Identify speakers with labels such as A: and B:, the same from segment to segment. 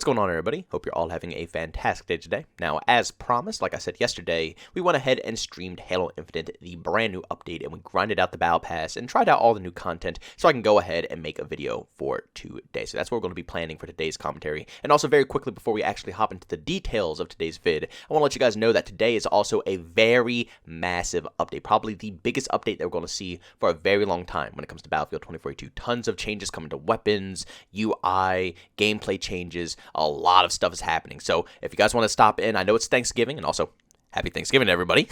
A: What's going on, everybody? Hope you're all having a fantastic day today. Now, as promised, like I said yesterday, we went ahead and streamed Halo Infinite, the brand new update, and we grinded out the Battle Pass and tried out all the new content so I can go ahead and make a video for today. So that's what we're going to be planning for today's commentary. And also, very quickly, before we actually hop into the details of today's vid, I want to let you guys know that today is also a very massive update, probably the biggest update that we're going to see for a very long time when it comes to Battlefield 2042. Tons of changes coming to weapons, UI, gameplay changes. A lot of stuff is happening. So if you guys want to stop in, I know it's Thanksgiving, and also happy Thanksgiving to everybody.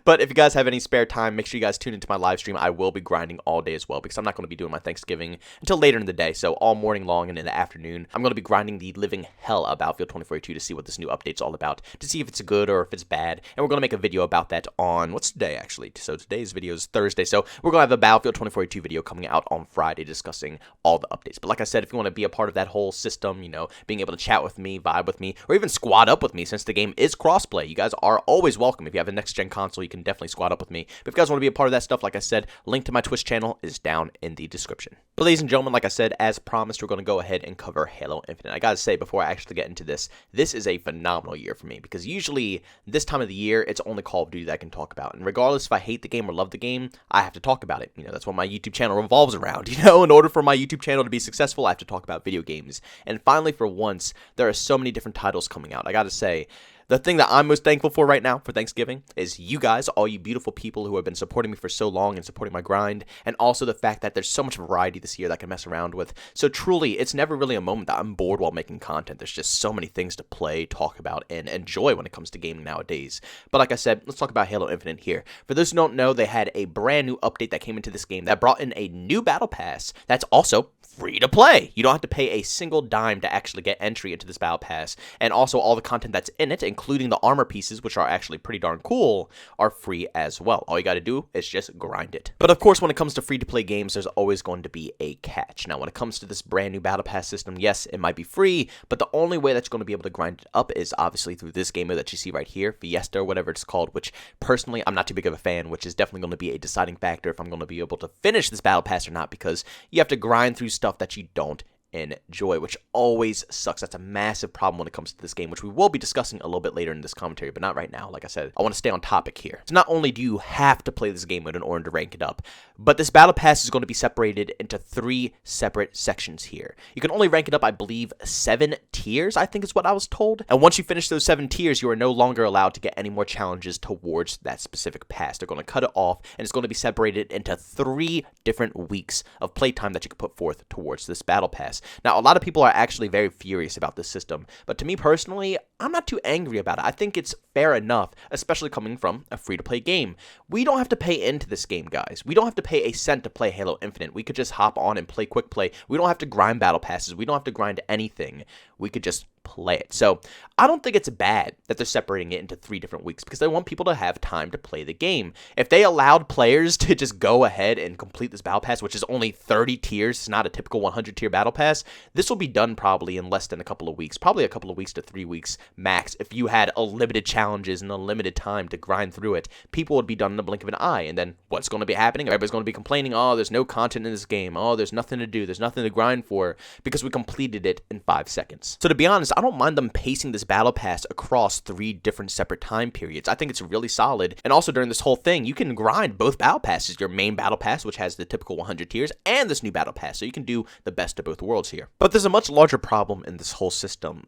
A: But if you guys have any spare time, make sure you guys tune into my live stream. I will be grinding all day as well because I'm not going to be doing my Thanksgiving until later in the day. So all morning long and in the afternoon, I'm going to be grinding the living hell out of Battlefield 2042 to see what this new update's all about, to see if it's good or if it's bad. And we're going to make a video about that on, what's today actually? So today's video is Thursday. So we're going to have a Battlefield 2042 video coming out on Friday discussing all the updates. But like I said, if you want to be a part of that whole system, you know, being able to chat with me, vibe with me, or even squad up with me since the game is crossplay, you guys are always welcome. If you have a next-gen console, you can definitely squad up with me. But if you guys want to be a part of that stuff, like I said, link to my Twitch channel is down in the description. But ladies and gentlemen, like I said, as promised, we're going to go ahead and cover Halo Infinite. I gotta say, before I actually get into this, this is a phenomenal year for me, because usually this time of the year, it's only Call of Duty that I can talk about. And regardless if I hate the game or love the game, I have to talk about it. You know, that's what my YouTube channel revolves around. You know, in order for my YouTube channel to be successful, I have to talk about video games. And finally, for once, there are so many different titles coming out. I gotta say, the thing that I'm most thankful for right now for Thanksgiving is you guys, all you beautiful people who have been supporting me for so long and supporting my grind, and also the fact that there's so much variety this year that I can mess around with. So truly, it's never really a moment that I'm bored while making content. There's just so many things to play, talk about, and enjoy when it comes to gaming nowadays. But like I said, let's talk about Halo Infinite here. For those who don't know, they had a brand new update that came into this game that brought in a new Battle Pass that's also free to play. You don't have to pay a single dime to actually get entry into this Battle Pass, and also all the content that's in it, including the armor pieces, which are actually pretty darn cool, are free as well. All you got to do is just grind it. But of course, when it comes to free-to-play games, there's always going to be a catch. Now, when it comes to this brand new Battle Pass system, yes, it might be free, but the only way that you're going to be able to grind it up is obviously through this game mode that you see right here, Fiesta or whatever it's called, which personally, I'm not too big of a fan, which is definitely going to be a deciding factor if I'm going to be able to finish this Battle Pass or not, because you have to grind through stuff that you don't enjoy, which always sucks. That's a massive problem when it comes to this game, which we will be discussing a little bit later in this commentary, but not right now. Like I said, I want to stay on topic here. So not only do you have to play this game mode in order to rank it up, but this Battle Pass is going to be separated into 3 separate sections here. You can only rank it up, I believe, 7 tiers, I think is what I was told. And once you finish those 7 tiers, you are no longer allowed to get any more challenges towards that specific pass. They're going to cut it off, and it's going to be separated into 3 different weeks of playtime that you can put forth towards this Battle Pass. Now, a lot of people are actually very furious about this system, but to me personally, I'm not too angry about it. I think it's fair enough, especially coming from a free-to-play game. We don't have to pay into this game, guys. We don't have to pay a cent to play Halo Infinite. We could just hop on and play quick play. We don't have to grind battle passes. We don't have to grind anything. We could just play it. So I don't think it's bad that they're separating it into 3 different weeks, because they want people to have time to play the game. If they allowed players to just go ahead and complete this battle pass, which is only 30 tiers, it's not a typical 100 tier battle pass, this will be done probably in less than a couple of weeks, probably a couple of weeks to 3 weeks max. If you had unlimited challenges and unlimited time to grind through it, people would be done in the blink of an eye. And then what's going to be happening? Everybody's going to be complaining, oh, there's no content in this game, oh, there's nothing to do, there's nothing to grind for, because we completed it in 5 seconds. So to be honest, I don't mind them pacing this battle pass across 3 different separate time periods. I think it's really solid. And also during this whole thing, you can grind both battle passes, your main battle pass, which has the typical 100 tiers, and this new battle pass. So you can do the best of both worlds here. But there's a much larger problem in this whole system,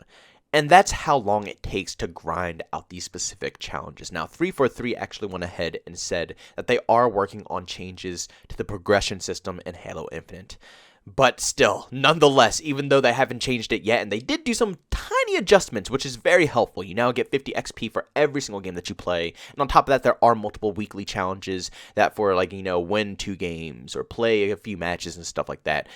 A: and that's how long it takes to grind out these specific challenges. Now, 343 actually went ahead and said that they are working on changes to the progression system in Halo Infinite. But still, nonetheless, even though they haven't changed it yet, and they did do some tiny adjustments, which is very helpful. You now get 50 XP for every single game that you play. And on top of that, there are multiple weekly challenges that for, like, you know, win 2 games or play a few matches and stuff like that.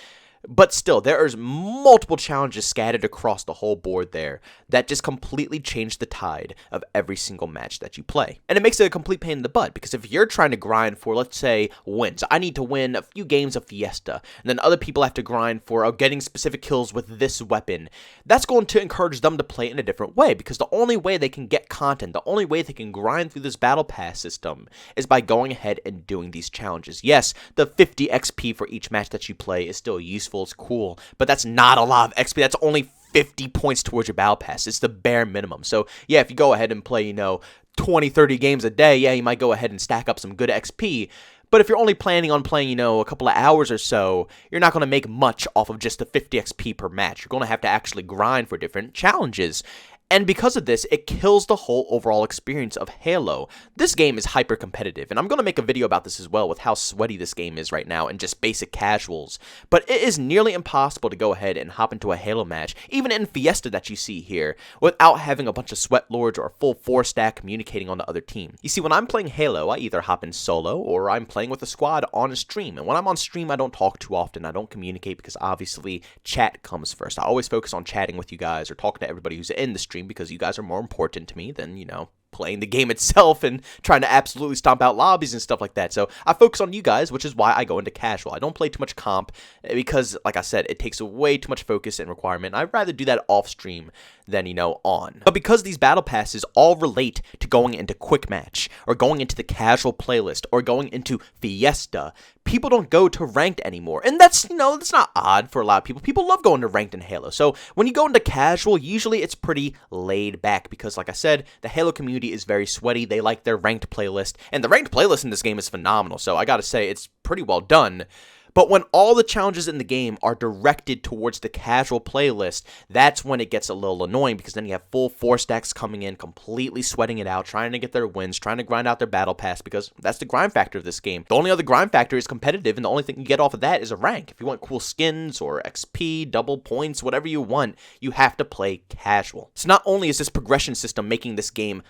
A: But still, there is multiple challenges scattered across the whole board there that just completely change the tide of every single match that you play. And it makes it a complete pain in the butt, because if you're trying to grind for, let's say, wins, I need to win a few games of Fiesta, and then other people have to grind for getting specific kills with this weapon, that's going to encourage them to play in a different way, because the only way they can get content, the only way they can grind through this battle pass system is by going ahead and doing these challenges. Yes, the 50 XP for each match that you play is still useful, it's cool, but that's not a lot of XP. That's only 50 points towards your battle pass. It's the bare minimum. So yeah, if you go ahead and play, 20, 30 games a day, yeah, you might go ahead and stack up some good XP. But if you're only planning on playing, a couple of hours or so, you're not going to make much off of just the 50 XP per match. You're going to have to actually grind for different challenges. And because of this, it kills the whole overall experience of Halo. This game is hyper competitive, and I'm going to make a video about this as well with how sweaty this game is right now and just basic casuals. But it is nearly impossible to go ahead and hop into a Halo match, even in Fiesta that you see here, without having a bunch of sweat lords or a full 4-stack communicating on the other team. You see, when I'm playing Halo, I either hop in solo or I'm playing with a squad on a stream. And when I'm on stream, I don't talk too often. I don't communicate because obviously chat comes first. I always focus on chatting with you guys or talking to everybody who's in the stream, because you guys are more important to me than, playing the game itself and trying to absolutely stomp out lobbies and stuff like that. So I focus on you guys, which is why I go into casual. I don't play too much comp because, like I said, it takes way too much focus and requirement. I'd rather do that off stream than, on. But because these battle passes all relate to going into quick match or going into the casual playlist or going into Fiesta, people don't go to ranked anymore. And that's, that's not odd for a lot of people. People love going to ranked in Halo. So when you go into casual, usually it's pretty laid back because, like I said, the Halo community is very sweaty. They like their ranked playlist, and the ranked playlist in this game is phenomenal. So I gotta say, it's pretty well done. But when all the challenges in the game are directed towards the casual playlist, that's when it gets a little annoying, because then you have full 4-stacks coming in, completely sweating it out, trying to get their wins, trying to grind out their battle pass, because that's the grind factor of this game. The only other grind factor is competitive, and the only thing you get off of that is a rank. If you want cool skins or XP, double points, whatever you want, you have to play casual. So not only is this progression system making this game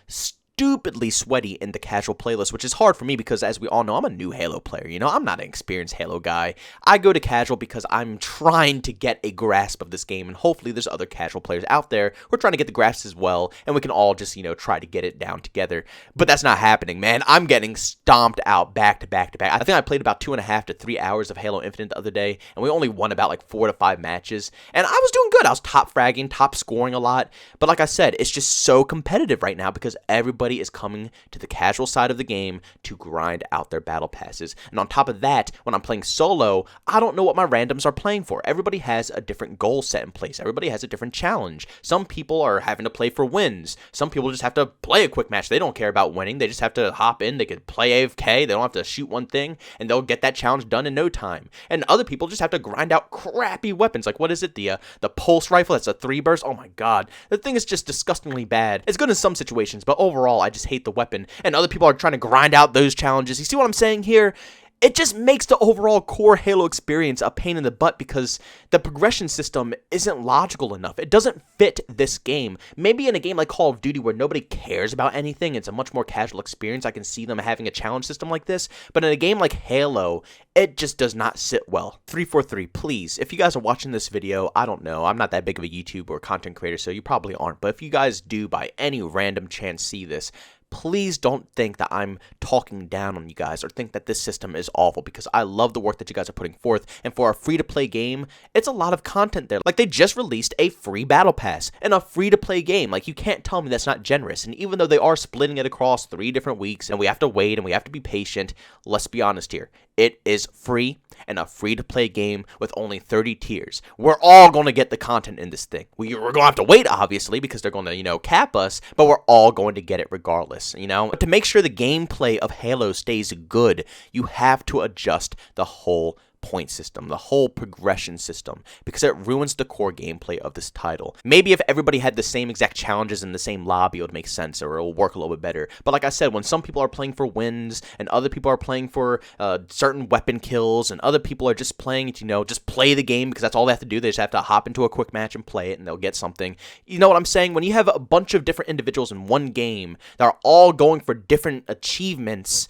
A: stupidly sweaty in the casual playlist, which is hard for me because, as we all know, I'm a new Halo player. I'm not an experienced Halo guy. I go to casual because I'm trying to get a grasp of this game, and hopefully there's other casual players out there who are trying to get the grasp as well, and we can all just, try to get it down together. But that's not happening, man. I'm getting stomped out back to back to back. I think I played about 2.5 to 3 hours of Halo Infinite the other day, and we only won about like 4 to 5 matches, and I was doing good. I was top fragging, top scoring a lot, but like I said, it's just so competitive right now because everybody is coming to the casual side of the game to grind out their battle passes. And on top of that, when I'm playing solo, I don't know what my randoms are playing for. Everybody has a different goal set in place. Everybody has a different challenge. Some people are having to play for wins. Some people just have to play a quick match. They don't care about winning. They just have to hop in. They could play AFK. They don't have to shoot one thing, and they'll get that challenge done in no time. And other people just have to grind out crappy weapons. Like, what is it? The pulse rifle that's a 3-burst? Oh my god. The thing is just disgustingly bad. It's good in some situations, but overall, I just hate the weapon, and other people are trying to grind out those challenges. You see what I'm saying here? It just makes the overall core Halo experience a pain in the butt because the progression system isn't logical enough. It doesn't fit this game. Maybe in a game like Call of Duty where nobody cares about anything, it's a much more casual experience, I can see them having a challenge system like this, but in a game like Halo, it just does not sit well. 343, please, if you guys are watching this video, I don't know, I'm not that big of a YouTube or content creator, so you probably aren't, but if you guys do by any random chance see this, please don't think that I'm talking down on you guys or think that this system is awful, because I love the work that you guys are putting forth, and for a free-to-play game, it's a lot of content there. Like, they just released a free battle pass and a free-to-play game. Like, you can't tell me that's not generous, and even though they are splitting it across 3 different weeks, and we have to wait and we have to be patient, let's be honest here. It is free and a free-to-play game with only 30 tiers. We're all going to get the content in this thing. We're going to have to wait, obviously, because they're going to, cap us, but we're all going to get it regardless, But to make sure the gameplay of Halo stays good, you have to adjust the whole point system, the whole progression system, because it ruins the core gameplay of this title. Maybe if everybody had the same exact challenges in the same lobby, it would make sense, or it will work a little bit better. But like I said, when some people are playing for wins, and other people are playing for certain weapon kills, and other people are just playing to, just play the game because that's all they have to do. They just have to hop into a quick match and play it, and they'll get something. You know what I'm saying? When you have a bunch of different individuals in one game that are all going for different achievements,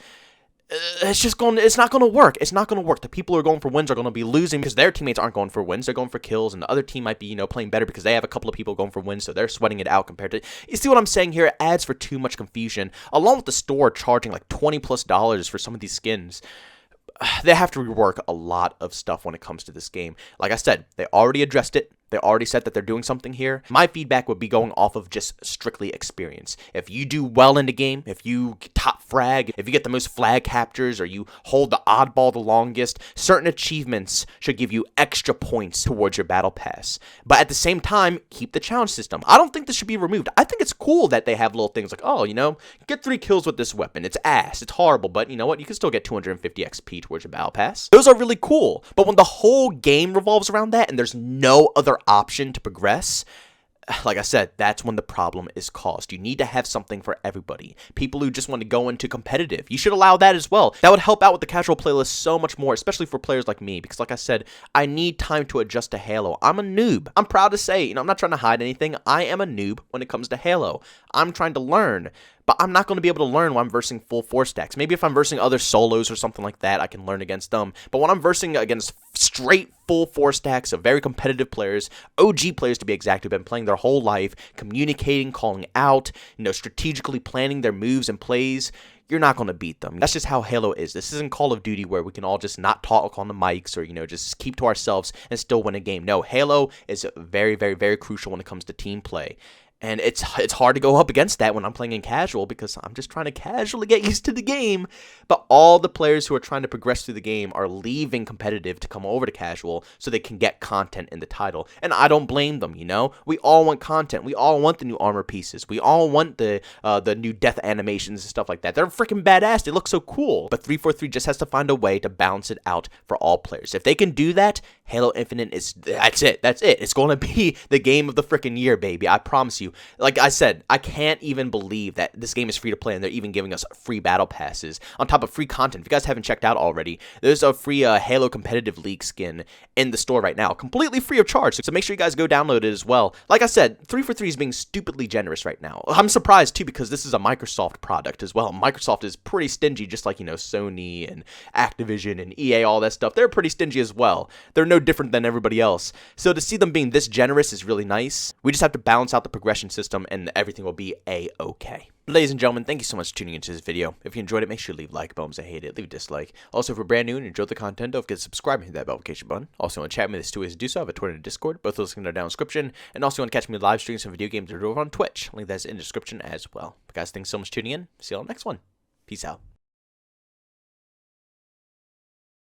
A: it's not going to work. It's not going to work. The people who are going for wins are going to be losing because their teammates aren't going for wins. They're going for kills, and the other team might be, playing better because they have a couple of people going for wins, so they're sweating it out compared to... You see what I'm saying here? It adds for too much confusion, along with the store charging like $20+ for some of these skins. They have to rework a lot of stuff when it comes to this game. Like I said, they already addressed it. They already said that they're doing something here. My feedback would be going off of just strictly experience. If you do well in the game, if you top frag, if you get the most flag captures, or you hold the oddball the longest, certain achievements should give you extra points towards your battle pass. But at the same time, keep the challenge system. I don't think this should be removed. I think it's cool that they have little things like, oh, get 3 kills with this weapon. It's ass. It's horrible, but you know what? You can still get 250 XP towards your battle pass. Those are really cool. But when the whole game revolves around that and there's no other option to progress, like I said, that's when the problem is caused. You need to have something for everybody. People who just want to go into competitive, you should allow that as well. That would help out with the casual playlist so much more, especially for players like me, because like I said, I need time to adjust to Halo. I'm a noob. I'm proud to say, I'm not trying to hide anything. I am a noob when it comes to Halo. I'm trying to learn, but I'm not going to be able to learn when I'm versing full 4 stacks. Maybe if I'm versing other solos or something like that, I can learn against them. But when I'm versing against straight full 4 stacks of very competitive players, OG players to be exact, who've been playing their whole life, communicating, calling out, strategically planning their moves and plays, you're not going to beat them. That's just how Halo is. This isn't Call of Duty where we can all just not talk on the mics or, just keep to ourselves and still win a game. No, Halo is very, very, very crucial when it comes to team play. And it's hard to go up against that when I'm playing in casual because I'm just trying to casually get used to the game. But all the players who are trying to progress through the game are leaving competitive to come over to casual so they can get content in the title. And I don't blame them, We all want content. We all want the new armor pieces. We all want the new death animations and stuff like that. They're freaking badass. They look so cool. But 343 just has to find a way to balance it out for all players. If they can do that, Halo Infinite that's it. That's it. It's going to be the game of the freaking year, baby. I promise you. Like I said, I can't even believe that this game is free to play and they're even giving us free battle passes on top of free content. If you guys haven't checked out already, there's a free Halo Competitive League skin in the store right now, completely free of charge. So make sure you guys go download it as well. Like I said, 343 is being stupidly generous right now. I'm surprised too because this is a Microsoft product as well. Microsoft is pretty stingy, just like, Sony and Activision and EA, all that stuff. They're pretty stingy as well. They're no different than everybody else. So to see them being this generous is really nice. We just have to balance out the progression system and everything will be a-okay. Ladies and gentlemen, thank you so much for tuning into this video. If you enjoyed it, make sure to leave a like. Bones, I hate it. Leave a dislike. Also, if you're brand new and enjoyed the content, don't forget to subscribe and hit that notification button. Also, want to chat with me, there's 2 ways to do so. I have a Twitter and a Discord. Both of those links are down in the description. And also, want to catch me live streams and video games over on Twitch. Link that's in the description as well. But guys, thanks so much for tuning in. See you on the next one. Peace out.